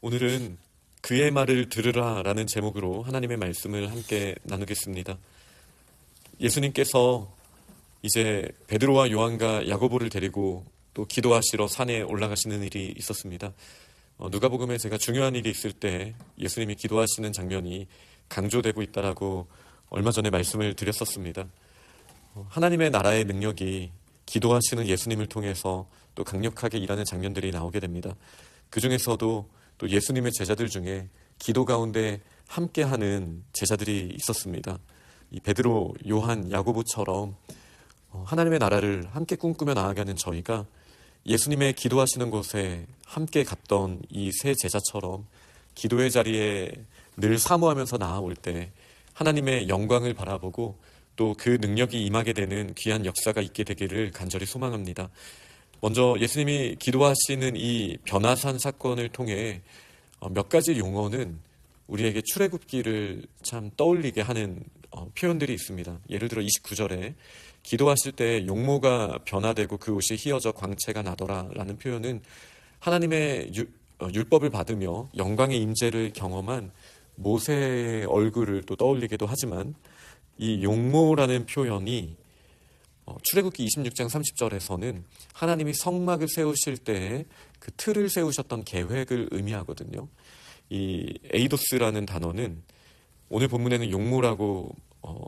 오늘은 그의 말을 들으라 라는 제목으로 하나님의 말씀을 함께 나누겠습니다. 예수님께서 이제 베드로와 요한과 야고보를 데리고 또 기도하시러 산에 올라가시는 일이 있었습니다. 누가복음에 제가 중요한 일이 있을 때 예수님이 기도하시는 장면이 강조되고 있다라고 얼마 전에 말씀을 드렸었습니다. 하나님의 나라의 능력이 기도하시는 예수님을 통해서 또 강력하게 일하는 장면들이 나오게 됩니다. 그 중에서도 또 예수님의 제자들 중에 기도 가운데 함께하는 제자들이 있었습니다. 이 베드로, 요한, 야고보처럼 하나님의 나라를 함께 꿈꾸며 나아가게 하는 저희가 예수님의 기도하시는 곳에 함께 갔던 이 세 제자처럼 기도의 자리에 늘 사모하면서 나아올 때 하나님의 영광을 바라보고 또 그 능력이 임하게 되는 귀한 역사가 있게 되기를 간절히 소망합니다. 먼저 예수님이 기도하시는 이 변화산 사건을 통해 몇 가지 용어는 우리에게 출애굽기를 참 떠올리게 하는 표현들이 있습니다. 예를 들어 29절에 기도하실 때 용모가 변화되고 그 옷이 휘어져 광채가 나더라 라는 표현은 하나님의 율법을 받으며 영광의 임재를 경험한 모세의 얼굴을 또 떠올리기도 하지만 이 용모라는 표현이 출애굽기 26장 30절에서는 하나님이 성막을 세우실 때에 그 틀을 세우셨던 계획을 의미하거든요. 이 에이도스라는 단어는 오늘 본문에는 용모라고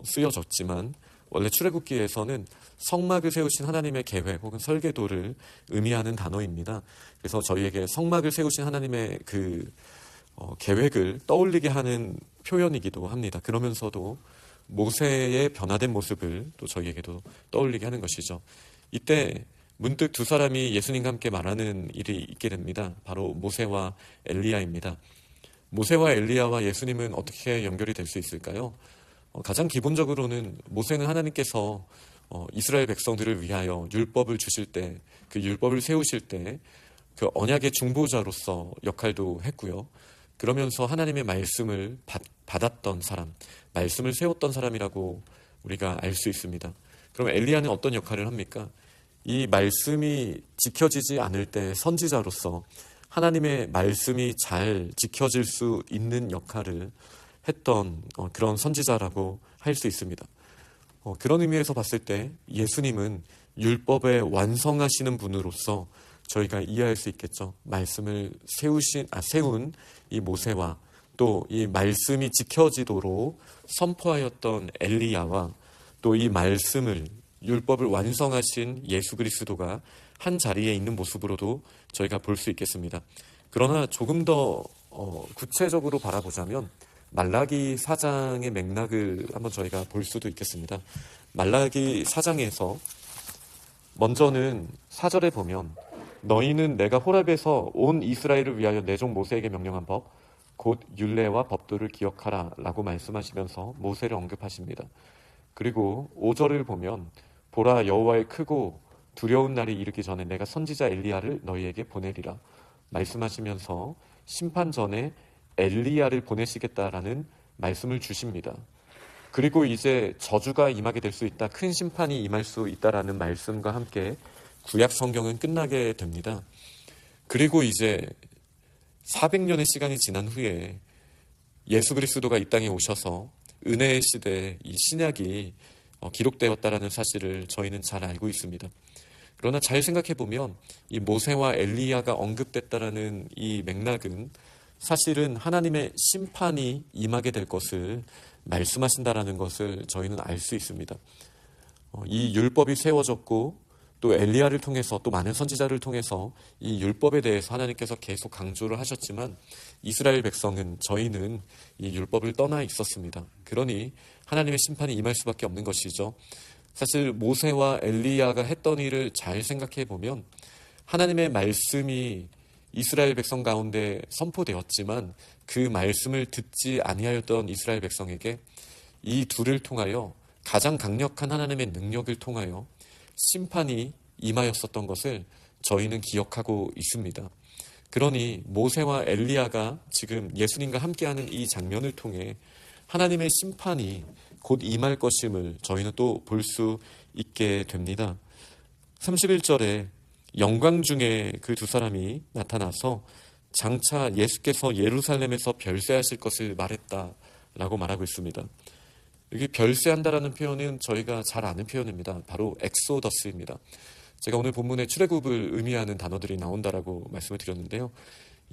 쓰여졌지만 원래 출애굽기에서는 성막을 세우신 하나님의 계획 혹은 설계도를 의미하는 단어입니다. 그래서 저희에게 성막을 세우신 하나님의 그 계획을 떠올리게 하는 표현이기도 합니다. 그러면서도 모세의 변화된 모습을 또 저희에게도 떠올리게 하는 것이죠. 이때 문득 두 사람이 예수님과 함께 말하는 일이 있게 됩니다. 바로 모세와 엘리야입니다. 모세와 엘리야와 예수님은 어떻게 연결이 될 수 있을까요? 가장 기본적으로는 모세는 하나님께서 이스라엘 백성들을 위하여 율법을 주실 때, 그 율법을 세우실 때 그 언약의 중보자로서 역할도 했고요. 그러면서 하나님의 말씀을 받았던 사람, 말씀을 세웠던 사람이라고 우리가 알 수 있습니다. 그럼 엘리야는 어떤 역할을 합니까? 이 말씀이 지켜지지 않을 때 선지자로서 하나님의 말씀이 잘 지켜질 수 있는 역할을 했던 그런 선지자라고 할 수 있습니다. 그런 의미에서 봤을 때 예수님은 율법에 완성하시는 분으로서 저희가 이해할 수 있겠죠. 말씀을 세운 이 모세와 또 이 말씀이 지켜지도록 선포하였던 엘리야와 또 이 말씀을 율법을 완성하신 예수 그리스도가 한 자리에 있는 모습으로도 저희가 볼 수 있겠습니다. 그러나 조금 더 구체적으로 바라보자면 말라기 4장의 맥락을 한번 저희가 볼 수도 있겠습니다. 말라기 4장에서 먼저는 4절에 보면 너희는 내가 호렙에서 온 이스라엘을 위하여 내 종 모세에게 명령한 법 곧 율례와 법도를 기억하라 라고 말씀하시면서 모세를 언급하십니다. 그리고 5절을 보면 보라 여호와의 크고 두려운 날이 이르기 전에 내가 선지자 엘리야를 너희에게 보내리라 말씀하시면서 심판 전에 엘리야를 보내시겠다라는 말씀을 주십니다. 그리고 이제 저주가 임하게 될 수 있다, 큰 심판이 임할 수 있다라는 말씀과 함께 구약 성경은 끝나게 됩니다. 그리고 이제 400년의 시간이 지난 후에 예수 그리스도가 이 땅에 오셔서 은혜의 시대에 이 신약이 기록되었다라는 사실을 저희는 잘 알고 있습니다. 그러나 잘 생각해 보면 이 모세와 엘리야가 언급됐다라는 이 맥락은 사실은 하나님의 심판이 임하게 될 것을 말씀하신다라는 것을 저희는 알 수 있습니다. 이 율법이 세워졌고 또 엘리야를 통해서 또 많은 선지자를 통해서 이 율법에 대해서 하나님께서 계속 강조를 하셨지만 이스라엘 백성은 저희는 이 율법을 떠나 있었습니다. 그러니 하나님의 심판이 임할 수밖에 없는 것이죠. 사실 모세와 엘리야가 했던 일을 잘 생각해 보면 하나님의 말씀이 이스라엘 백성 가운데 선포되었지만 그 말씀을 듣지 아니하였던 이스라엘 백성에게 이 둘을 통하여 가장 강력한 하나님의 능력을 통하여 심판이 임하였었던 것을 저희는 기억하고 있습니다. 그러니 모세와 엘리야가 지금 예수님과 함께하는 이 장면을 통해 하나님의 심판이 곧 임할 것임을 저희는 또 볼 수 있게 됩니다. 31절에 영광 중에 그 두 사람이 나타나서 장차 예수께서 예루살렘에서 별세하실 것을 말했다라고 말하고 있습니다. 여기 별세한다라는 표현은 저희가 잘 아는 표현입니다. 바로 엑소더스입니다. 제가 오늘 본문에 출애굽을 의미하는 단어들이 나온다라고 말씀을 드렸는데요.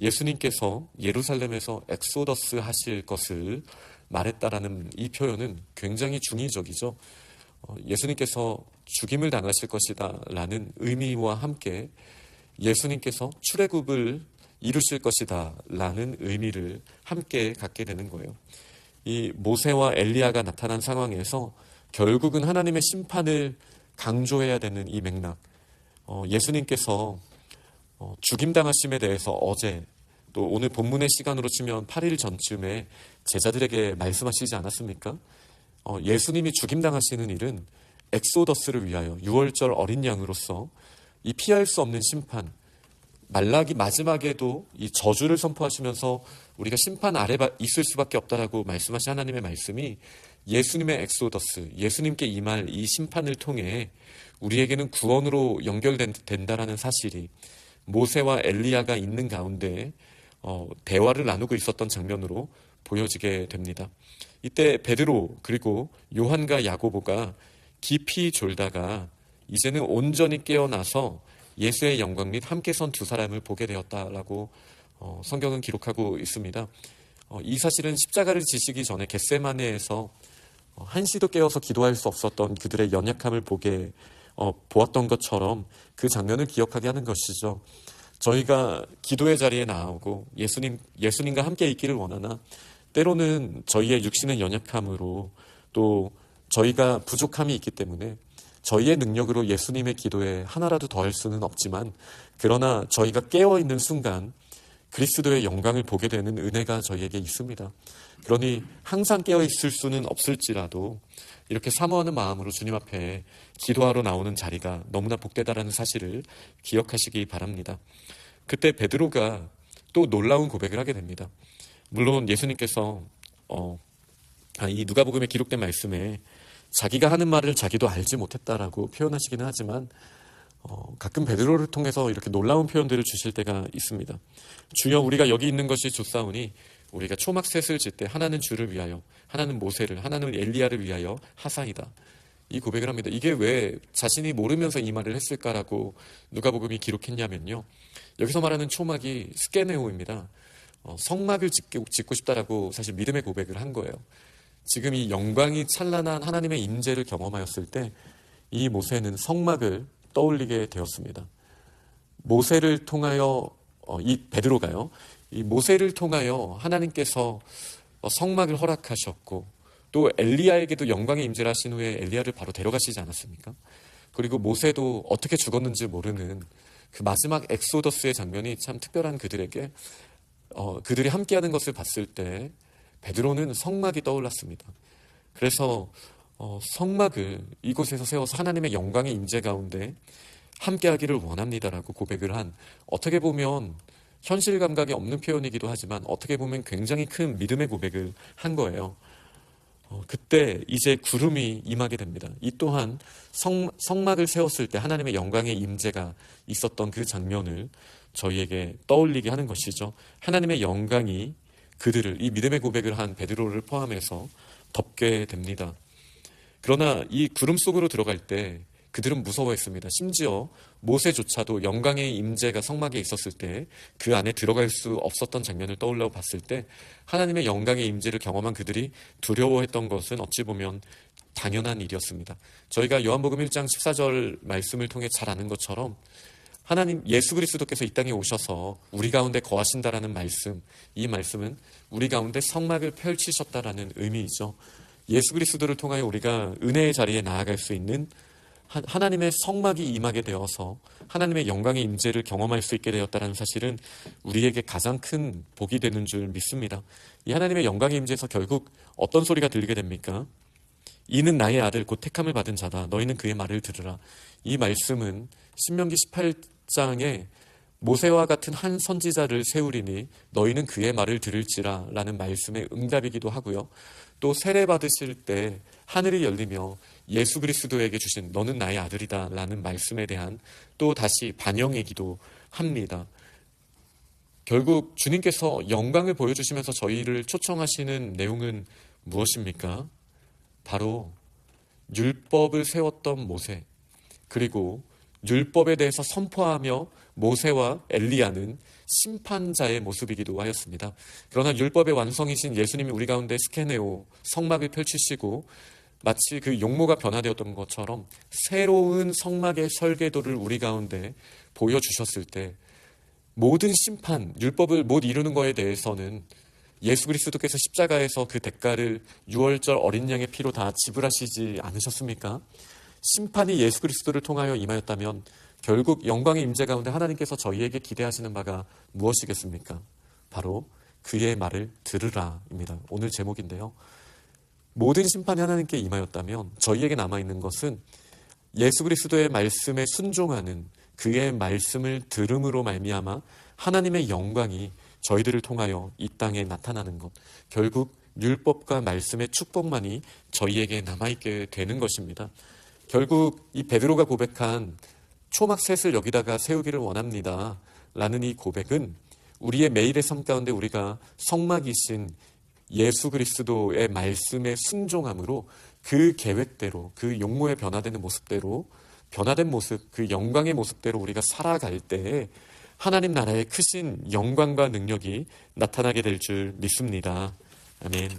예수님께서 예루살렘에서 엑소더스 하실 것을 말했다라는 이 표현은 굉장히 중의적이죠. 예수님께서 죽임을 당하실 것이다 라는 의미와 함께 예수님께서 출애굽을 이루실 것이다 라는 의미를 함께 갖게 되는 거예요. 이 모세와 엘리야가 나타난 상황에서 결국은 하나님의 심판을 강조해야 되는 이 맥락, 예수님께서 죽임당하심에 대해서 어제 또 오늘 본문의 시간으로 치면 8일 전쯤에 제자들에게 말씀하시지 않았습니까? 예수님이 죽임당하시는 일은 엑소더스를 위하여 유월절 어린 양으로서 이 피할 수 없는 심판, 말라기 마지막에도 이 저주를 선포하시면서 우리가 심판 아래 있을 수밖에 없다라고 말씀하신 하나님의 말씀이 예수님의 엑소더스, 예수님께 임할 이 심판을 통해 우리에게는 구원으로 연결된다라는 사실이 모세와 엘리야가 있는 가운데 대화를 나누고 있었던 장면으로 보여지게 됩니다. 이때 베드로 그리고 요한과 야고보가 깊이 졸다가 이제는 온전히 깨어나서 예수의 영광 및 함께 선 두 사람을 보게 되었다라고 성경은 기록하고 있습니다. 이 사실은 십자가를 지시기 전에 겟세마네에서 한시도 깨어서 기도할 수 없었던 그들의 연약함을 보았던 것처럼 그 장면을 기억하게 하는 것이죠. 저희가 기도의 자리에 나오고 예수님과 함께 있기를 원하나 때로는 저희의 육신의 연약함으로 또 저희가 부족함이 있기 때문에 저희의 능력으로 예수님의 기도에 하나라도 더할 수는 없지만 그러나 저희가 깨어있는 순간 그리스도의 영광을 보게 되는 은혜가 저희에게 있습니다. 그러니 항상 깨어있을 수는 없을지라도 이렇게 사모하는 마음으로 주님 앞에 기도하러 나오는 자리가 너무나 복되다라는 사실을 기억하시기 바랍니다. 그때 베드로가 또 놀라운 고백을 하게 됩니다. 물론 예수님께서 이 누가복음에 기록된 말씀에 자기가 하는 말을 자기도 알지 못했다라고 표현하시기는 하지만 가끔 베드로를 통해서 이렇게 놀라운 표현들을 주실 때가 있습니다. 주여 우리가 여기 있는 것이 좋사오니 우리가 초막셋을 질 때 하나는 주를 위하여 하나는 모세를 하나는 엘리야를 위하여 하사이다. 이 고백을 합니다. 이게 왜 자신이 모르면서 이 말을 했을까라고 누가복음이 기록했냐면요. 여기서 말하는 초막이 스케네오입니다. 성막을 짓고 싶다라고 사실 믿음의 고백을 한 거예요. 지금 이 영광이 찬란한 하나님의 임재를 경험하였을 때 이 모세는 성막을 떠올리게 되었습니다. 모세를 통하여 이 베드로가요. 이 모세를 통하여 하나님께서 성막을 허락하셨고 또 엘리야에게도 영광의 임재를 하신 후에 엘리야를 바로 데려가시지 않았습니까? 그리고 모세도 어떻게 죽었는지 모르는 그 마지막 엑소더스의 장면이 참 특별한 그들에게 그들이 함께하는 것을 봤을 때 베드로는 성막이 떠올랐습니다. 그래서 성막을 이곳에서 세워서 하나님의 영광의 임재 가운데 함께하기를 원합니다라고 고백을 한, 어떻게 보면 현실 감각이 없는 표현이기도 하지만 어떻게 보면 굉장히 큰 믿음의 고백을 한 거예요. 그때 이제 구름이 임하게 됩니다. 이 또한 성막을 세웠을 때 하나님의 영광의 임재가 있었던 그 장면을 저희에게 떠올리게 하는 것이죠. 하나님의 영광이 그들을, 이 믿음의 고백을 한 베드로를 포함해서 덮게 됩니다. 그러나 이 구름 속으로 들어갈 때 그들은 무서워했습니다. 심지어 모세조차도 영광의 임재가 성막에 있었을 때 그 안에 들어갈 수 없었던 장면을 떠올려 봤을 때 하나님의 영광의 임재를 경험한 그들이 두려워했던 것은 어찌 보면 당연한 일이었습니다. 저희가 요한복음 1장 14절 말씀을 통해 잘 아는 것처럼 하나님 예수 그리스도께서 이 땅에 오셔서 우리 가운데 거하신다라는 말씀, 이 말씀은 우리 가운데 성막을 펼치셨다라는 의미이죠. 예수 그리스도를 통하여 우리가 은혜의 자리에 나아갈 수 있는 하나님의 성막이 임하게 되어서 하나님의 영광의 임재를 경험할 수 있게 되었다는 사실은 우리에게 가장 큰 복이 되는 줄 믿습니다. 이 하나님의 영광의 임재에서 결국 어떤 소리가 들리게 됩니까? 이는 나의 아들 곧 택함을 받은 자다. 너희는 그의 말을 들으라. 이 말씀은 신명기 18장에 모세와 같은 한 선지자를 세우리니 너희는 그의 말을 들을지라 라는 말씀의 응답이기도 하고요. 또 세례 받으실 때 하늘이 열리며 예수 그리스도에게 주신 너는 나의 아들이다 라는 말씀에 대한 또 다시 반영이기도 합니다. 결국 주님께서 영광을 보여주시면서 저희를 초청하시는 내용은 무엇입니까? 바로 율법을 세웠던 모세, 그리고 율법에 대해서 선포하며 모세와 엘리야는 심판자의 모습이기도 하였습니다. 그러나 율법의 완성이신 예수님이 우리 가운데 스케네오 성막을 펼치시고 마치 그 용모가 변화되었던 것처럼 새로운 성막의 설계도를 우리 가운데 보여주셨을 때 모든 심판, 율법을 못 이루는 것에 대해서는 예수 그리스도께서 십자가에서 그 대가를 유월절 어린 양의 피로 다 지불하시지 않으셨습니까? 심판이 예수 그리스도를 통하여 임하였다면 결국 영광의 임재 가운데 하나님께서 저희에게 기대하시는 바가 무엇이겠습니까? 바로 그의 말을 들으라입니다. 오늘 제목인데요. 모든 심판이 하나님께 임하였다면 저희에게 남아있는 것은 예수 그리스도의 말씀에 순종하는 그의 말씀을 들음으로 말미암아 하나님의 영광이 저희들을 통하여 이 땅에 나타나는 것, 결국 율법과 말씀의 축복만이 저희에게 남아있게 되는 것입니다. 결국 이 베드로가 고백한 초막셋을 여기다가 세우기를 원합니다 라는 이 고백은 우리의 매일의 삶 가운데 우리가 성막이신 예수 그리스도의 말씀에 순종함으로 그 계획대로, 그 용모에 변화되는 모습대로, 변화된 모습, 그 영광의 모습대로 우리가 살아갈 때에 하나님 나라의 크신 영광과 능력이 나타나게 될 줄 믿습니다. 아멘.